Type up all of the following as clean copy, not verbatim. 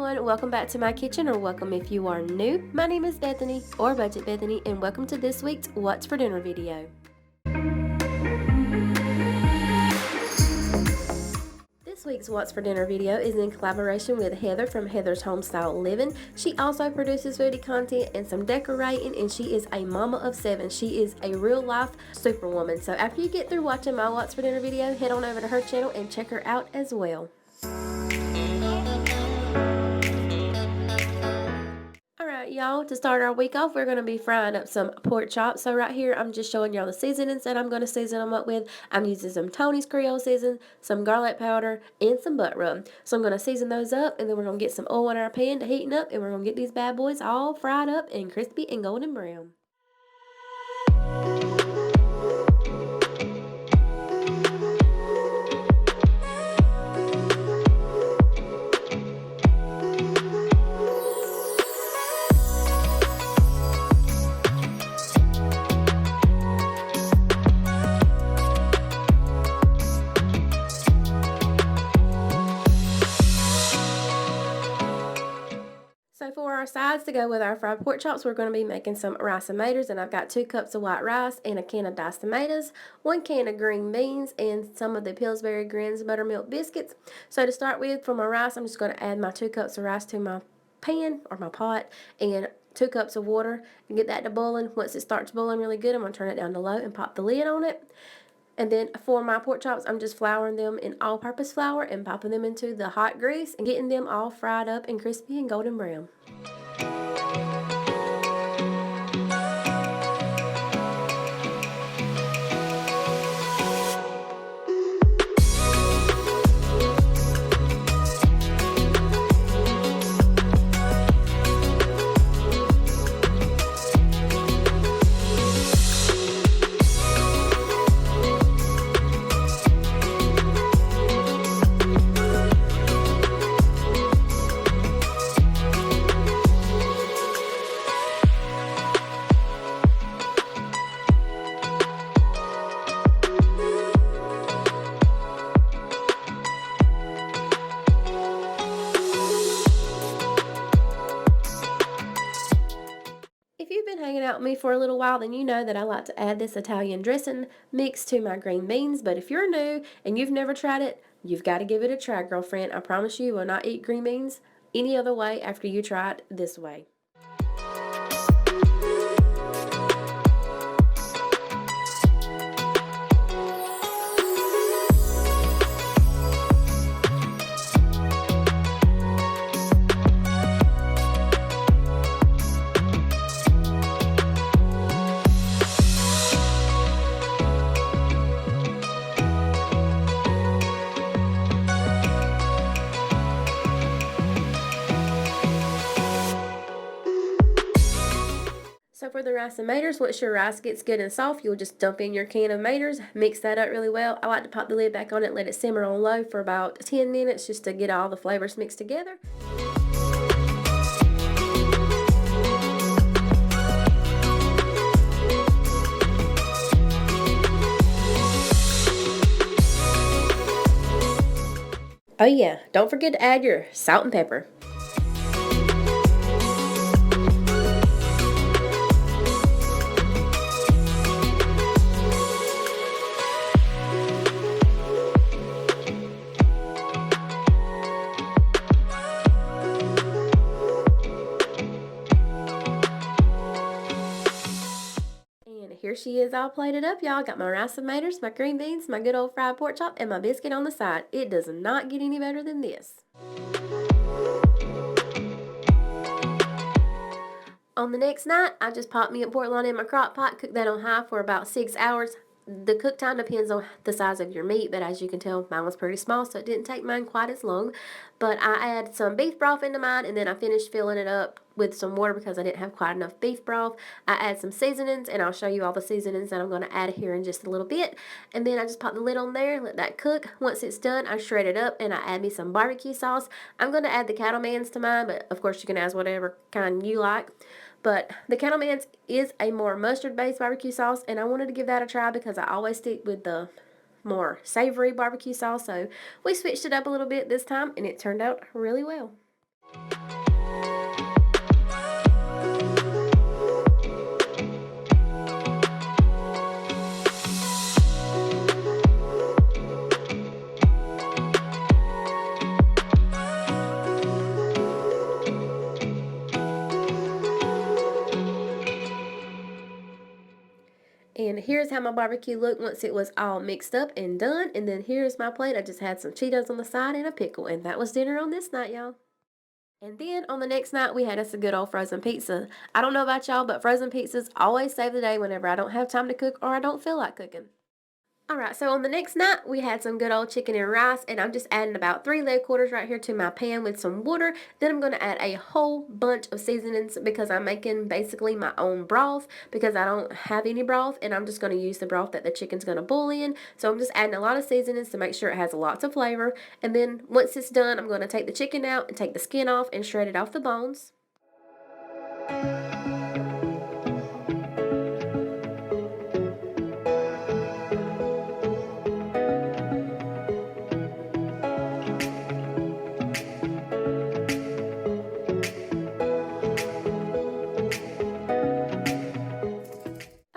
everyone, welcome back to my kitchen, or welcome if you are new. My name is Bethany, or Budget Bethany, and welcome to this week's What's for Dinner video. This week's What's for Dinner video is in collaboration with Heather from Heather's Homestyle Living. She also produces foodie content and some decorating, and she is a mama of 7. She is a real life superwoman. So after you get through watching my What's for Dinner video, head on over to her channel and check her out as well. Alright y'all, to start our week off, we're going to be frying up some pork chops. So right here, I'm just showing y'all the seasonings that I'm going to season them up with. I'm using some Tony's Creole season, some garlic powder, and some butt rub. So I'm going to season those up, and then we're going to get some oil in our pan to heating up, and we're going to get these bad boys all fried up and crispy and golden brown. So for our sides to go with our fried pork chops, we're going to be making some rice and tomatoes, and I've got 2 cups of white rice and a can of diced tomatoes, 1 can of green beans, and some of the Pillsbury Grins buttermilk biscuits. So to start with, for my rice, I'm just going to add my 2 cups of rice to my pan or my pot, and 2 cups of water, and get that to boiling. Once it starts boiling really good, I'm going to turn it down to low and pop the lid on it. And then for my pork chops, I'm just flouring them in all-purpose flour and popping them into the hot grease and getting them all fried up and crispy and golden brown. If you've been hanging out with me for a little while, then you know that I like to add this Italian dressing mix to my green beans. But if you're new and you've never tried it, you've got to give it a try, girlfriend. I promise you will not eat green beans any other way after you try it this way. So for the rice and maters, once your rice gets good and soft, you'll just dump in your can of maters, mix that up really well. I like to pop the lid back on it, let it simmer on low for about 10 minutes just to get all the flavors mixed together. Oh yeah, don't forget to add your salt and pepper. Here she is all plated up, y'all. Got my rice and tomatoes, my green beans, my good old fried pork chop, and my biscuit on the side. It does not get any better than this. On the next night, I just popped me a pork loin in my crock pot, cooked that on high for about 6 hours. The cook time depends on the size of your meat, but as you can tell, mine was pretty small, so it didn't take mine quite as long. But I added some beef broth into mine, and then I finished filling it up with some water because I didn't have quite enough beef broth. I add some seasonings, and I'll show you all the seasonings that I'm going to add here in just a little bit. And then I just pop the lid on there, let that cook. Once it's done, I shred it up, and I add me some barbecue sauce. I'm going to add the Cattleman's to mine, but of course you can add whatever kind you like. But the Cattleman's is a more mustard-based barbecue sauce, and I wanted to give that a try because I always stick with the more savory barbecue sauce. So we switched it up a little bit this time, and it turned out really well. And here's how my barbecue looked once it was all mixed up and done. And then here's my plate. I just had some Cheetos on the side and a pickle. And that was dinner on this night, y'all. And then on the next night, we had us a good old frozen pizza. I don't know about y'all, but frozen pizzas always save the day whenever I don't have time to cook or I don't feel like cooking. Alright, so on the next night, we had some good old chicken and rice, and I'm just adding about 3 leg quarters right here to my pan with some water. Then I'm going to add a whole bunch of seasonings because I'm making basically my own broth because I don't have any broth, and I'm just going to use the broth that the chicken's going to boil in. So I'm just adding a lot of seasonings to make sure it has lots of flavor. And then once it's done, I'm going to take the chicken out and take the skin off and shred it off the bones.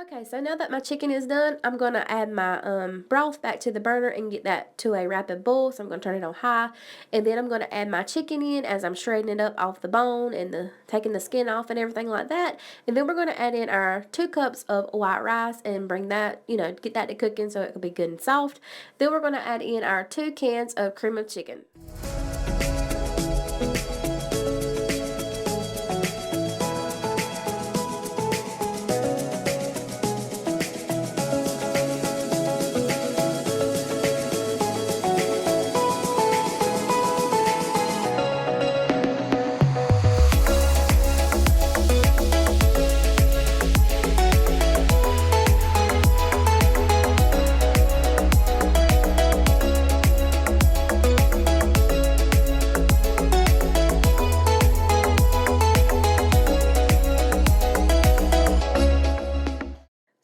Okay, so now that my chicken is done, I'm going to add my broth back to the burner and get that to a rapid boil. So I'm going to turn it on high. And then I'm going to add my chicken in as I'm shredding it up off the bone and taking the skin off and everything like that. And then we're going to add in our 2 cups of white rice and bring that, get that to cooking so it can be good and soft. Then we're going to add in our 2 cans of cream of chicken.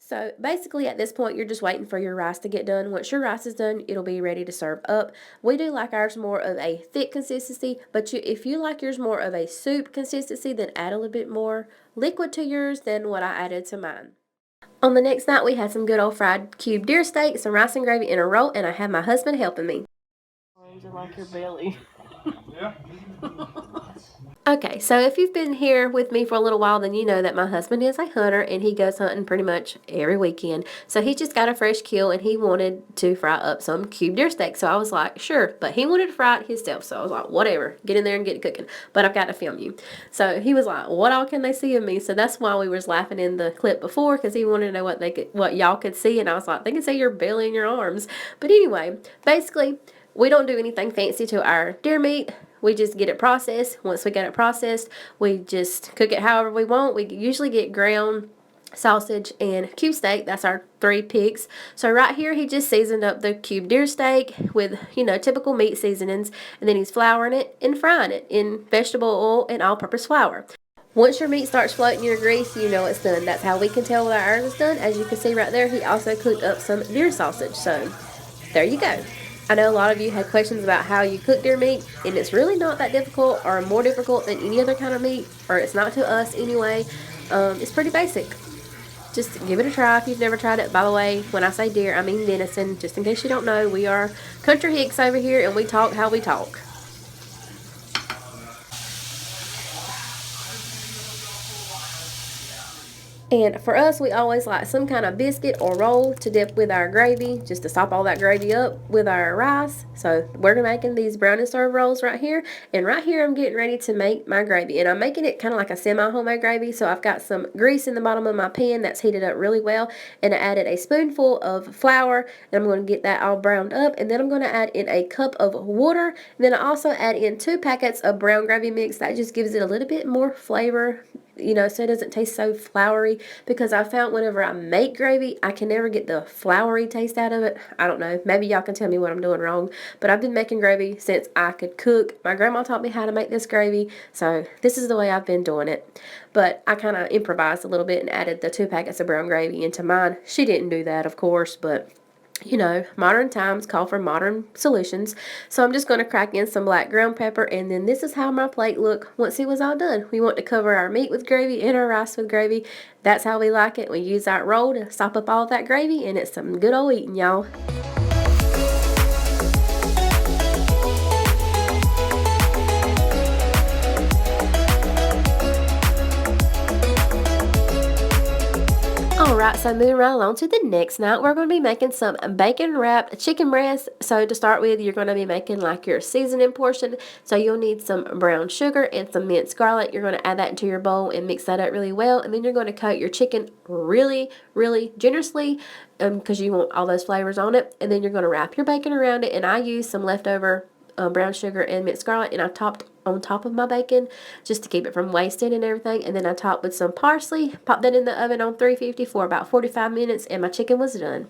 So basically at this point, you're just waiting for your rice to get done. Once your rice is done, it'll be ready to serve up. We do like ours more of a thick consistency, but if you like yours more of a soup consistency, then add a little bit more liquid to yours than what I added to mine. On the next night, we had some good old fried cube deer steak, some rice and gravy in a roll, and I had my husband helping me. Like your belly. Yeah. Okay, so if you've been here with me for a little while, then you know that my husband is a hunter and he goes hunting pretty much every weekend. So he just got a fresh kill and he wanted to fry up some cube deer steak. So I was like, sure, but he wanted to fry it himself. So I was like, whatever, get in there and get it cooking. But I've got to film you. So he was like, what all can they see of me? So that's why we was laughing in the clip before because he wanted to know what y'all could see. And I was like, they can see your belly and your arms. But anyway, basically, we don't do anything fancy to our deer meat. We just get it processed. Once we get it processed, we just cook it however we want. We usually get ground sausage and cube steak. That's our 3 pigs. So right here, he just seasoned up the cube deer steak with, typical meat seasonings. And then he's flouring it and frying it in vegetable oil and all-purpose flour. Once your meat starts floating your grease, you know it's done. That's how we can tell that ours is done. As you can see right there, he also cooked up some deer sausage. So there you go. I know a lot of you had questions about how you cook deer meat, and it's really not that difficult or more difficult than any other kind of meat, or it's not to us anyway. It's pretty basic. Just give it a try if you've never tried it. By the way, when I say deer, I mean venison, just in case you don't know. We are country hicks over here, and we talk how we talk. And for us, we always like some kind of biscuit or roll to dip with our gravy, just to sop all that gravy up with our rice. So we're making these brown and serve rolls right here. And right here, I'm getting ready to make my gravy. And I'm making it kind of like a semi-homemade gravy. So I've got some grease in the bottom of my pan that's heated up really well. And I added a spoonful of flour. And I'm going to get that all browned up. And then I'm going to add in a cup of water. And then I also add in 2 packets of brown gravy mix. That just gives it a little bit more flavor, so it doesn't taste so floury, because I found whenever I make gravy, I can never get the floury taste out of it. I don't know. Maybe y'all can tell me what I'm doing wrong, but I've been making gravy since I could cook. My grandma taught me how to make this gravy, so this is the way I've been doing it. But I kind of improvised a little bit and added the 2 packets of brown gravy into mine. She didn't do that, of course, but You know, modern times call for modern solutions. So I'm just going to crack in some black ground pepper, and then this is how my plate looked once it was all done. We want to cover our meat with gravy and our rice with gravy. That's how we like it. We use our roll to sop up all that gravy, and it's some good old eating, y'all. Alright, so moving right along to the next night, we're going to be making some bacon wrapped chicken breast. So to start with, you're going to be making like your seasoning portion. So you'll need some brown sugar and some minced garlic. You're going to add that into your bowl and mix that up really well. And then you're going to coat your chicken really, really generously because you want all those flavors on it. And then you're going to wrap your bacon around it. And I use some leftover brown sugar and minced garlic, and I topped on top of my bacon just to keep it from wasting and everything. And then I topped with some parsley, popped that in the oven on 350 for about 45 minutes, and my chicken was done.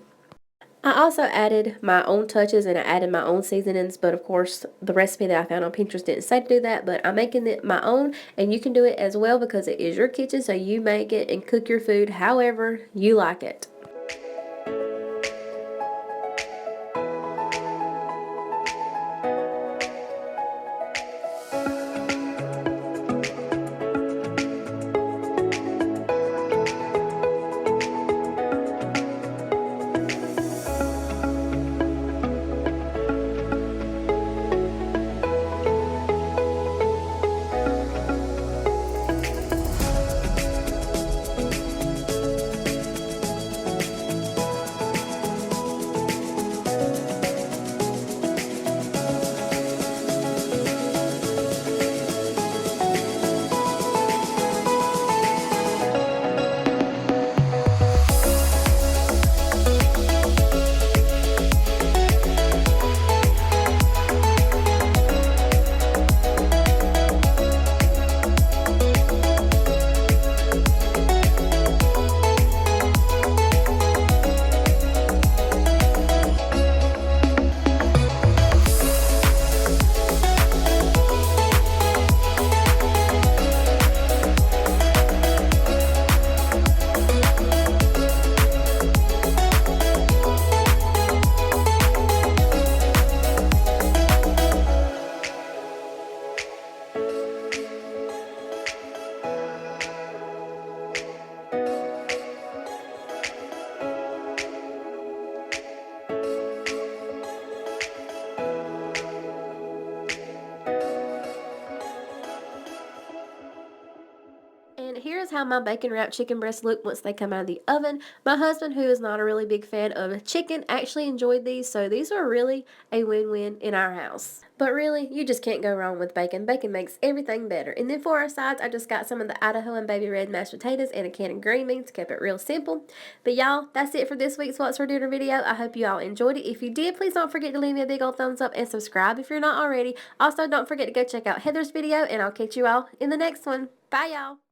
I also added my own touches and I added my own seasonings, but of course the recipe that I found on Pinterest didn't say to do that, but I'm making it my own, and you can do it as well because it is your kitchen, so you make it and cook your food however you like it. And here's how my bacon wrapped chicken breasts look once they come out of the oven. My husband, who is not a really big fan of chicken, actually enjoyed these, so these are really a win-win in our house. But really, you just can't go wrong with bacon. Bacon makes everything better. And then for our sides, I just got some of the Idaho and baby red mashed potatoes and a can of green beans. Kept it real simple. But y'all, that's it for this week's What's for Dinner video. I hope you all enjoyed it. If you did, please don't forget to leave me a big old thumbs up and subscribe if you're not already. Also, don't forget to go check out Heather's video, and I'll catch you all in the next one. Bye, y'all.